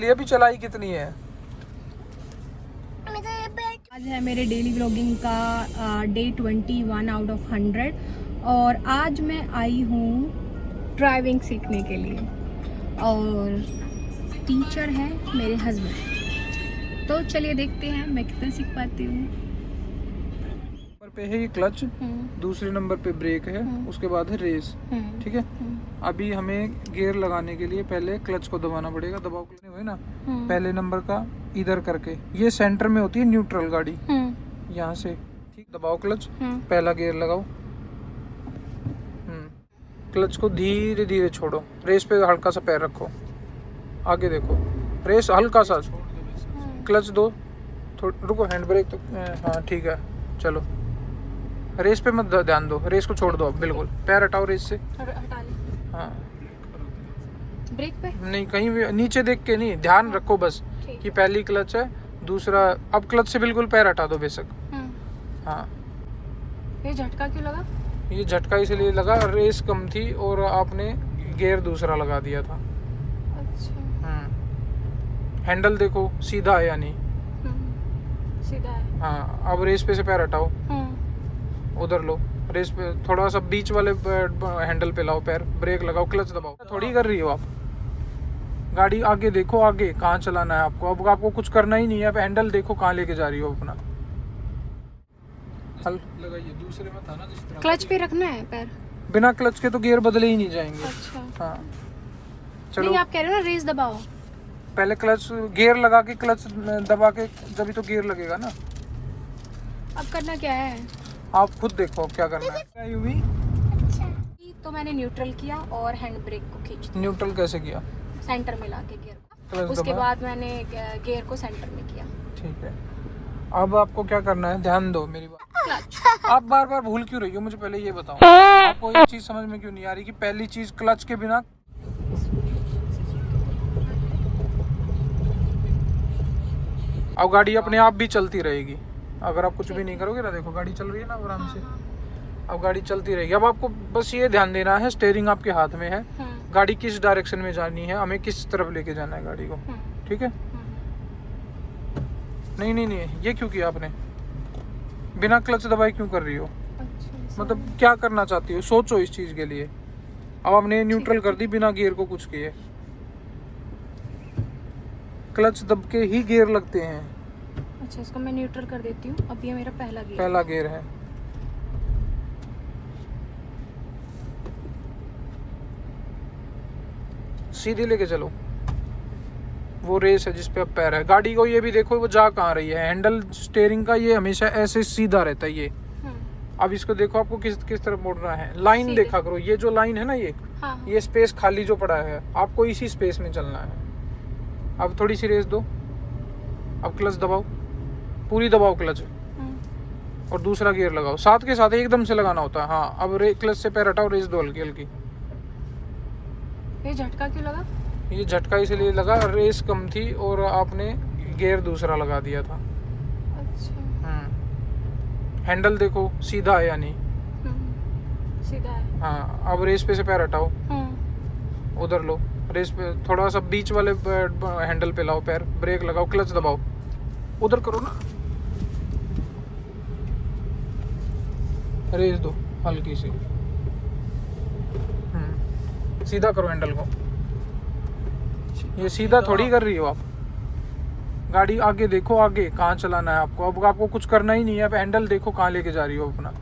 ये भी चलाई कितनी है? आज है मेरे डेली व्लॉगिंग का डे 21 आउट ऑफ 100 और आज मैं आई हूँ ड्राइविंग सीखने के लिए और टीचर है मेरे हस्बैंड। तो चलिए देखते हैं मैं कितना सीख पाती हूँ। नंबर पे है ये क्लच, दूसरे नंबर पे ब्रेक है, उसके बाद है रेस। ठीक है, अभी हमें गियर लगाने के लिए पहले क्लच को दबाना पड़ेगा। दबाव हुए ना, पहले नंबर का इधर करके, ये सेंटर में होती है न्यूट्रल गाड़ी, यहाँ से। ठीक, दबाओ क्लच, पहला गियर लगाओ, क्लच को धीरे धीरे छोड़ो, रेस पे हल्का सा पैर रखो, आगे देखो, रेस हल्का सा, क्लच दो, रुको, हैंड ब्रेक तो हाँ ठीक है, चलो रेस पे मत ध्यान दो, रेस को छोड़ दो अब बिल्कुल, पैर हटाओ रेस से, हटा ले। हाँ ब्रेक पे नहीं, कहीं भी नीचे देख के नहीं, ध्यान रखो बस कि पहली क्लच है, दूसरा, अब क्लच से बिल्कुल पैर हटा दो बेशक। हाँ, ये झटका क्यों लगा? ये झटका इसलिए लगा, रेस कम थी और आपने गियर दूसरा लगा दिया था। अच्छा। हैंडल देखो सीधा है या नहीं? सीधा है। हाँ, अब रेस पे से पैर हटाओ, उधर लो, रेस पे थोड़ा सा बीच वाले हैंडल पे लाओ पैर, ब्रेक लगाओ, क्लच दबाओ। थोड़ी कर रही हो आप, गाड़ी आगे देखो, आगे कहाँ चलाना है आपको, अब आपको कुछ करना ही नहीं है, अब हैंडल देखो कहाँ लेके जा रही हो अपना। हल लगाइए, दूसरे में था ना जिस तरह क्लच पे रखना है पैर, बिना क्लच के तो गियर बदले ही नहीं जाएंगे। अच्छा। हाँ चलो, नहीं आप कह रहे हो ना रेस दबाओ, पहले क्लच, गियर लगा के क्लच दबा के जब तो गियर लगेगा ना। अब करना क्या है? आप खुद देखो अब क्या करना है। क्या यूवी? तो मैंने न्यूट्रल किया और हैंड ब्रेक को खींच दिया। न्यूट्रल कैसे किया? सेंटर में लाके गियर को, क्लच उसके दबाया? बाद मैंने गियर को सेंटर में किया। ठीक है, अब आपको क्या करना है, ध्यान दो मेरी बात। क्लच। आप बार बार भूल क्यों रही हो, मुझे पहले ये बताओ, आपको एक चीज समझ में क्यों नहीं आ रही कि पहली चीज क्लच के बिना, अब गाड़ी अपने आप भी चलती रहेगी अगर आप कुछ भी नहीं करोगे ना। देखो गाड़ी चल रही है ना आराम से, अब गाड़ी चलती रहेगी। अब आपको बस ये ध्यान देना है, स्टीयरिंग आपके हाथ में है, गाड़ी किस डायरेक्शन में जानी है, हमें किस तरफ लेके जाना है गाड़ी को। ठीक है, नहीं नहीं नहीं, ये क्यों किया आपने, बिना क्लच दबाए क्यों कर रही हो? अच्छा, मतलब क्या करना चाहती हो, सोचो इस चीज के लिए। अब हमने न्यूट्रल कर दी बिना गियर को कुछ किए, क्लच दब के ही गियर लगते हैं। अच्छा, इसको मैं न्यूट्रल कर देती हूँ। अब ये मेरा पहला गियर, पहला गियर है, सीधे लेके चलो, वो रेस है जिसपे अब पैर है। गाड़ी को ये भी देखो वो जा कहाँ रही है, हैंडल स्टीयरिंग का ये हमेशा ऐसे सीधा रहता है ये। अब इसको देखो आपको किस किस तरफ मोड़ना है, लाइन देखा करो, ये जो लाइन है ना ये स्पेस खाली जो पड़ा है, आपको इसी स्पेस में चलना है। अब थोड़ी सी रेस दो, अब क्लच दबाओ, पूरी दबाओ क्लच, और दूसरा गियर लगाओ, साथ के साथ एकदम से लगाना होता है। हाँ, अब क्लच से पैर हटाओ, रेस दो हल्की हल्की। ये झटका क्यों लगा? ये झटका इसलिए लगा, रेस कम थी और आपने गियर दूसरा लगा दिया था। अच्छा। हैंडल देखो सीधा है या नहीं? सीधा है। हाँ, अब रेस पे से पैर हटाओ, उधर लो, रेस पे थोड़ा सा बीच वाले हैंडल पे लाओ पैर, ब्रेक लगाओ, क्लच दबाओ, उधर करो ना, रेस दो हल्की सी, सीधा करो हैंडल को। ये सीधा थोड़ी कर रही हो आप, गाड़ी आगे देखो, आगे कहाँ चलाना है आपको, अब आपको कुछ करना ही नहीं है, अब हैंडल देखो कहाँ लेके जा रही हो अपना।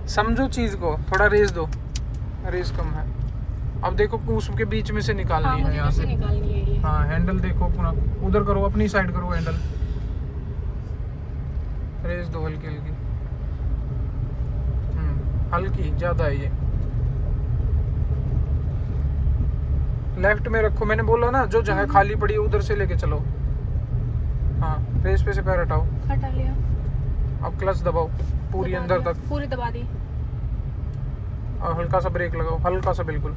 समझो चीज को, थोड़ा रेस दो, रेस कम है। अब देखो उसके बीच में से निकालनी है, यहाँ से निकालनी है ये। हाँ, हैंडल देखो अपना, उधर करो, अपनी साइड करो हैंडल, रेस दो हल्की हल्की, हल्की ज्यादा है ये, लेफ्ट में रखो, मैंने बोला ना जो जगह खाली पड़ी है उधर से लेके चलो। हाँ, रेस पे से पैर हटाओ, हटा लिया। अब क्लच दबाओ पूरी अंदर तक, पूरी दबा दी, और हल्का सा ब्रेक लगाओ, हल्का सा बिल्कुल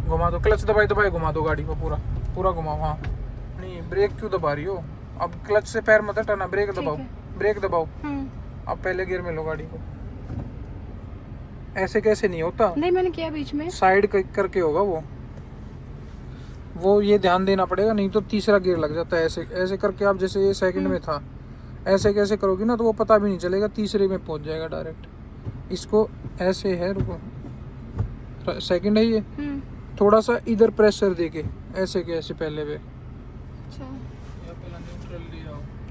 घुमा दो, क्लच दबाए दबाए घुमा दो गाड़ी को, पूरा पूरा घुमाओ। हाँ, नहीं ब्रेक क्यों दबा रही हो, अब क्लच से पैर मत हटाना, ब्रेक दबाओ, ब्रेक दबाओ। अब पहले गियर में लो गाड़ी को, ऐसे कैसे नहीं होता, नहीं मैंने किया बीच में। साइड करके होगा वो ये ध्यान देना पड़ेगा, नहीं तो तीसरा गियर लग जाता है। ऐसे ऐसे करके आप, जैसे ये सेकंड में था, ऐसे कैसे करोगी ना तो वो पता भी नहीं चलेगा, तीसरे में पहुंच जाएगा डायरेक्ट। इसको ऐसे है, रुको, सेकंड है ये, थोड़ा सा इधर प्रेशर देके ऐसे के ऐसे पहले पे, अच्छा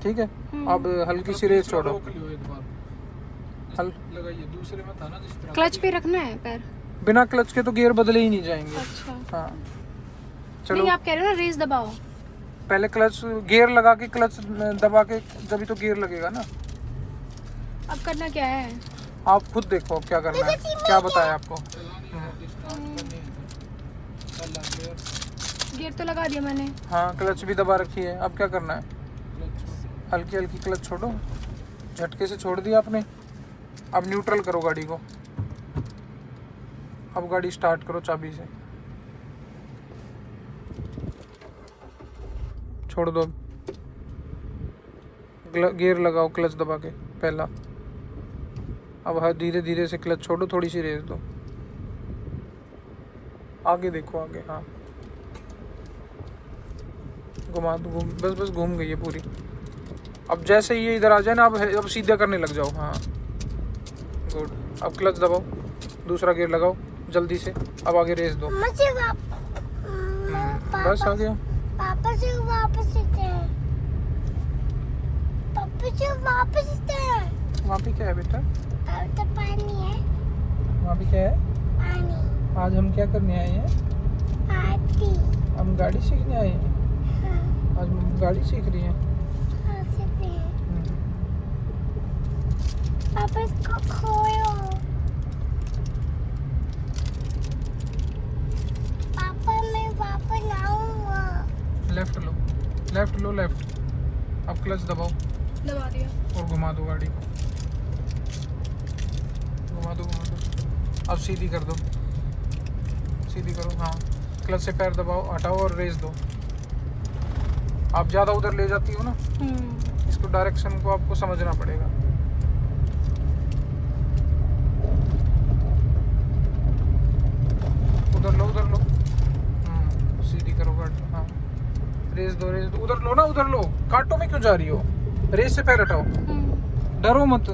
ठीक है। अब हल्की सी रेस छोड़ो, लगाइए, दूसरे में था ना जिस तरह। क्लच पे रखना है पैर? बिना क्लच के तो गियर बदले ही नहीं जाएंगे। अच्छा हाँ चलो, नहीं आप कह रहे हो ना रेस दबाओ। पहले क्लच गियर लगा के क्लच दबा के जब तो गियर लगेगा ना। अब करना क्या है? आप खुद देखो क्या करना है, क्या बताया आपको। गियर तो लगा दिया मैंने। हाँ क्लच भी दबा रखी है, अब क्या करना है, हल्की हल्की क्लच छोड़ो, झटके से छोड़ दिया आपने। अब न्यूट्रल करो गाड़ी को, अब गाड़ी स्टार्ट करो चाबी से, छोड़ दो, गियर लगाओ क्लच दबा के पहला। अब हाँ धीरे धीरे से क्लच छोड़ो, थोड़ी सी रेस दो, आगे देखो आगे, हाँ घुमा दो, बस बस घूम गई है पूरी। अब जैसे ये इधर आ जाए ना, अब सीधा करने लग जाओ, हाँ गुड। अब क्लच दबाओ, दूसरा गियर लगाओ जल्दी से, अब आगे रेस दो, बस आ गया। पापा से वापस वहाँ पे क्या है बेटा, तो पानी है, वहाँ पे क्या है, पानी आज हम क्या करने आए हैं, आती। हम गाड़ी सीखने आए हैं। हाँ, आज हम गाड़ी सीख रही हैं। हाँ, सीखते हैं। पापा इसको खोयो। पापा मैं वापस आऊंगा। लेफ्ट लो, लेफ्ट लो, लेफ्ट। अब क्लच दबाओ दबा दिया और घुमा दो गाड़ी को, घुमा दो घुमा दो। अब सीधी कर दो, सीधी करो, हाँ क्लच से पैर दबाओ, हटाओ और रेस दो। आप ज़्यादा उधर ले जाती हो ना, इसको डायरेक्शन को आपको समझना पड़ेगा। उधर लो, उधर लो, सीधी करो गाड़ी, हाँ रेस दो, रेस दो, उधर लो ना, उधर लो, कांटों में क्यों जा रही हो, रेस से पैर हटाओ, डरो मत,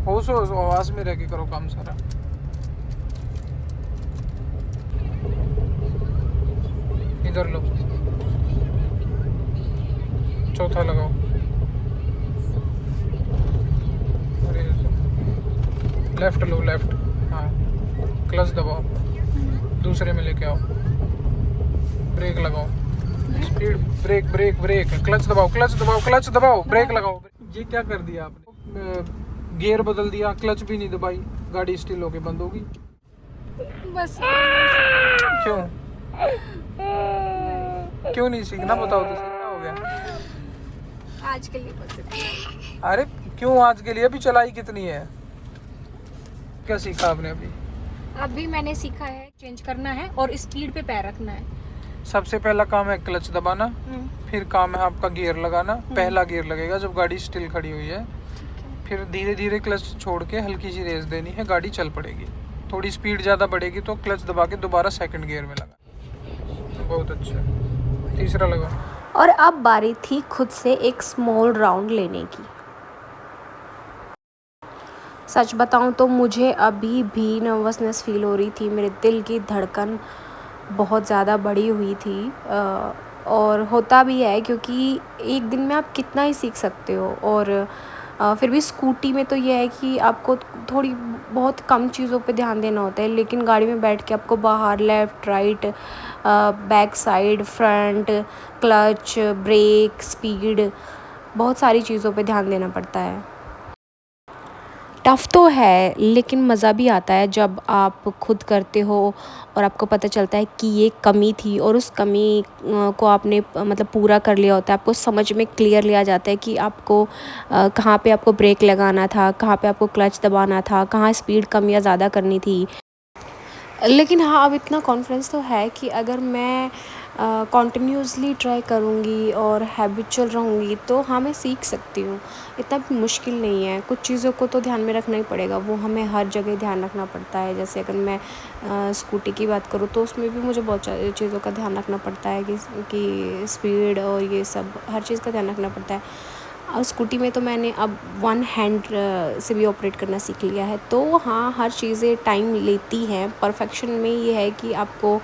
होश आवाज में रह के करो काम सारा। इधर लो, चौथा लगाओ, लेफ्ट लो, लेफ्ट, हाँ क्लच दबाओ, दूसरे में लेके आओ, ब्रेक लगाओ, speed brake brake brake, clutch दबाओ, क्लच दबाओ, क्लच दबाओ, ब्रेक लगाओ। ये क्या कर दिया आपने, गियर बदल दिया, क्लच भी नहीं दबाई, गाड़ी स्टिल होके बंद होगी। बस क्यों क्यों नहीं सीखना, बताओ तो, सीखना हो गया आज के लिए बस। अरे क्यों आज के लिए, अभी चलाई कितनी है, क्या सीखा आपने अभी? अभी मैंने सीखा है चेंज करना है और स्पीड पे पैर रखना है। सबसे पहला काम है क्लच दबाना, फिर काम है आपका गियर लगाना। पहला गियर लगेगा जब गाड़ी स्टिल खड़ी हुई है, फिर धीरे धीरे क्लच छोड़ के हल्की सी रेस देनी है, गाड़ी चल पड़ेगी। थोड़ी स्पीड ज़्यादा बढ़ेगी तो क्लच दबा के दोबारा सेकंड गियर में लगा, बहुत अच्छा। तीसरा लगा। और अब बारी थी खुद से एक स्मॉल राउंड लेने की। सच बताऊं तो मुझे अभी भी नर्वसनेस फील हो रही थी, मेरे दिल की धड़कन बहुत ज़्यादा बढ़ी हुई थी। और होता भी है क्योंकि एक दिन में आप कितना ही सीख सकते हो, और फिर भी स्कूटी में तो ये है कि आपको थोड़ी बहुत कम चीज़ों पे ध्यान देना होता है, लेकिन गाड़ी में बैठ के आपको बाहर left right, back side, front, clutch, brake, speed, बहुत सारी चीज़ों पे ध्यान देना पड़ता है। टफ़ तो है लेकिन मज़ा भी आता है जब आप खुद करते हो और आपको पता चलता है कि ये कमी थी और उस कमी को आपने मतलब पूरा कर लिया होता है। आपको समझ में क्लियर लिया जाता है कि आपको कहाँ पे आपको ब्रेक लगाना था, कहाँ पे आपको क्लच दबाना था, कहाँ स्पीड कम या ज़्यादा करनी थी। लेकिन हाँ, अब इतना कॉन्फिडेंस तो है कि अगर मैं कॉन्टिन्यूसली ट्राई करूँगी और हैबिचुअल रहूँगी तो हाँ मैं सीख सकती हूँ। इतना भी मुश्किल नहीं है। कुछ चीज़ों को तो ध्यान में रखना ही पड़ेगा, वो हमें हर जगह ध्यान रखना पड़ता है। जैसे अगर मैं स्कूटी की बात करूँ तो उसमें भी मुझे बहुत चीज़ों का ध्यान रखना पड़ता है कि स्पीड और ये सब हर चीज़ का ध्यान रखना पड़ता है। और स्कूटी में तो मैंने अब वन हैंड से भी ऑपरेट करना सीख लिया है। तो हाँ, हर चीज़ें टाइम लेती हैं। परफेक्शन में ये है कि आपको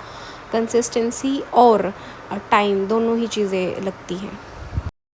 कंसिस्टेंसी और टाइम दोनों ही चीज़ें लगती हैं।